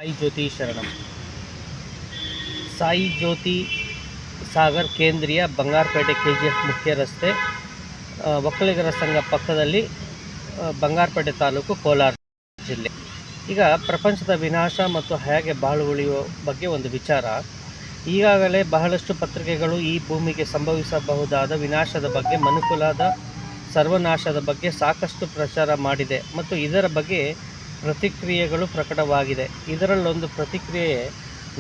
ಸಾಯಿ ಜ್ಯೋತಿ ಶರಣಂ. ಸಾಯಿ ಜ್ಯೋತಿ ಸಾಗರ್ ಕೇಂದ್ರೀಯ ಬಂಗಾರಪೇಟೆ KGF ಮುಖ್ಯ ರಸ್ತೆ, ಒಕ್ಕಲಿಗರ ಸಂಘ ಪಕ್ಕದಲ್ಲಿ, ಬಂಗಾರಪೇಟೆ ತಾಲೂಕು, ಕೋಲಾರ ಜಿಲ್ಲೆ. ಈಗ ಪ್ರಪಂಚದ ವಿನಾಶ ಮತ್ತು ಹೇಗೆ ಬಾಳು ಉಳಿಯುವ ಬಗ್ಗೆ ಒಂದು ವಿಚಾರ. ಈಗಾಗಲೇ ಬಹಳಷ್ಟು ಪತ್ರಿಕೆಗಳು ಈ ಭೂಮಿಗೆ ಸಂಭವಿಸಬಹುದಾದ ವಿನಾಶದ ಬಗ್ಗೆ, ಮನುಕುಲದ ಸರ್ವನಾಶದ ಬಗ್ಗೆ ಸಾಕಷ್ಟು ಪ್ರಚಾರ ಮಾಡಿದೆ ಮತ್ತು ಇದರ ಬಗ್ಗೆ ಪ್ರತಿಕ್ರಿಯೆಗಳು ಪ್ರಕಟವಾಗಿದೆ. ಇದರಲ್ಲೊಂದು ಪ್ರತಿಕ್ರಿಯೆ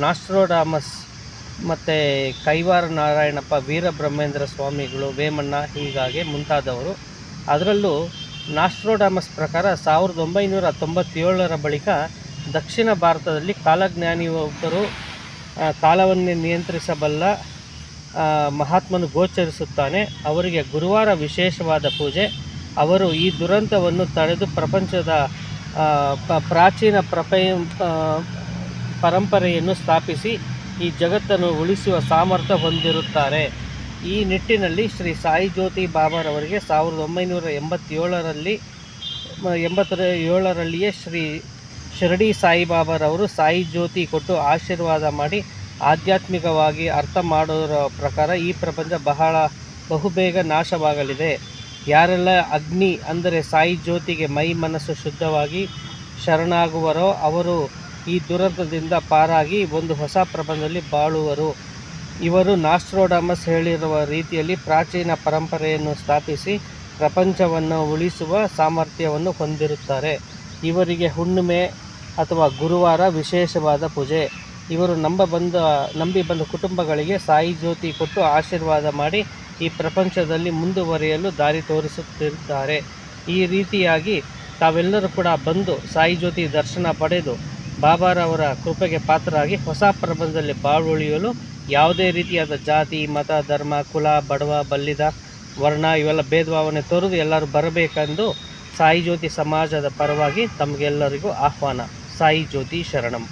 ನಾಸ್ಟ್ರೋಡಾಮಸ್ ಮತ್ತು ಕೈವಾರ ನಾರಾಯಣಪ್ಪ, ವೀರಬ್ರಹ್ಮೇಂದ್ರ ಸ್ವಾಮಿಗಳು, ವೇಮಣ್ಣ ಹೀಗಾಗಿ ಮುಂತಾದವರು. ಅದರಲ್ಲೂ ನಾಸ್ಟ್ರೋಡಾಮಸ್ ಪ್ರಕಾರ 1997ರ ಬಳಿಕ ದಕ್ಷಿಣ ಭಾರತದಲ್ಲಿ ಕಾಲಜ್ಞಾನಿಯೊಬ್ಬರು, ಕಾಲವನ್ನೇ ನಿಯಂತ್ರಿಸಬಲ್ಲ ಮಹಾತ್ಮನು ಗೋಚರಿಸುತ್ತಾನೆ. ಅವರಿಗೆ ಗುರುವಾರ ವಿಶೇಷವಾದ ಪೂಜೆ. ಅವರು ಈ ದುರಂತವನ್ನು ತಡೆದು ಪ್ರಪಂಚದ ಪ್ರಾಚೀನ ಪರಂಪರೆಯನ್ನು ಸ್ಥಾಪಿಸಿ ಈ ಜಗತ್ತನ್ನು ಉಳಿಸುವ ಸಾಮರ್ಥ್ಯ ಹೊಂದಿರುತ್ತಾರೆ. ಈ ನಿಟ್ಟಿನಲ್ಲಿ ಶ್ರೀ ಸಾಯಿ ಜ್ಯೋತಿ ಬಾಬಾರವರಿಗೆ 1987ರಲ್ಲಿಯೇ ಶ್ರೀ ಶಿರಡಿ ಸಾಯಿಬಾಬಾರವರು ಸಾಯಿ ಜ್ಯೋತಿ ಕೊಟ್ಟು ಆಶೀರ್ವಾದ ಮಾಡಿ ಆಧ್ಯಾತ್ಮಿಕವಾಗಿ ಅರ್ಥ ಮಾಡೋರ ಪ್ರಕಾರ ಈ ಪ್ರಪಂಚ ಬಹುಬೇಗ ನಾಶವಾಗಲಿದೆ. ಯಾರೆಲ್ಲ ಅಗ್ನಿ ಅಂದರೆ ಸಾಯಿ ಜ್ಯೋತಿಗೆ ಮೈ ಮನಸ್ಸು ಶುದ್ಧವಾಗಿ ಶರಣಾಗುವರೋ ಅವರು ಈ ದುರಂತದಿಂದ ಪಾರಾಗಿ ಒಂದು ಹೊಸ ಪ್ರಪಂಚದಲ್ಲಿ ಬಾಳುವರು. ಇವರು ನಾಸ್ಟ್ರೋಡಾಮಸ್ ಹೇಳಿರುವ ರೀತಿಯಲ್ಲಿ ಪ್ರಾಚೀನ ಪರಂಪರೆಯನ್ನು ಸ್ಥಾಪಿಸಿ ಪ್ರಪಂಚವನ್ನು ಉಳಿಸುವ ಸಾಮರ್ಥ್ಯವನ್ನು ಹೊಂದಿರುತ್ತಾರೆ. ಇವರಿಗೆ ಹುಣ್ಣಿಮೆ ಅಥವಾ ಗುರುವಾರ ವಿಶೇಷವಾದ ಪೂಜೆ. ಇವರು ನಂಬಿ ಬಂದ ಕುಟುಂಬಗಳಿಗೆ ಸಾಯಿ ಜ್ಯೋತಿ ಕೊಟ್ಟು ಆಶೀರ್ವಾದ ಮಾಡಿ ಈ ಪ್ರಪಂಚದಲ್ಲಿ ಮುಂದುವರಿಯಲು ದಾರಿ ತೋರಿಸುತ್ತಿದ್ದಾರೆ. ಈ ರೀತಿಯಾಗಿ ತಾವೆಲ್ಲರೂ ಕೂಡ ಬಂದು ಸಾಯಿ ಜ್ಯೋತಿ ದರ್ಶನ ಪಡೆದು ಬಾಬಾರವರ ಕೃಪೆಗೆ ಪಾತ್ರರಾಗಿ ಹೊಸ ಪ್ರಪಂಚದಲ್ಲಿ ಬಾಳುಳಿಯಲು ಯಾವುದೇ ರೀತಿಯಾದ ಜಾತಿ, ಮತ, ಧರ್ಮ, ಕುಲ, ಬಡವ, ಬಲ್ಲಿದ, ವರ್ಣ ಇವೆಲ್ಲ ಭೇದ ಭಾವನೆ ತೊರೆದು ಎಲ್ಲರೂ ಬರಬೇಕೆಂದು ಸಾಯಿ ಜ್ಯೋತಿ ಸಮಾಜದ ಪರವಾಗಿ ತಮಗೆಲ್ಲರಿಗೂ ಆಹ್ವಾನ. ಸಾಯಿ ಜ್ಯೋತಿ ಶರಣಂ.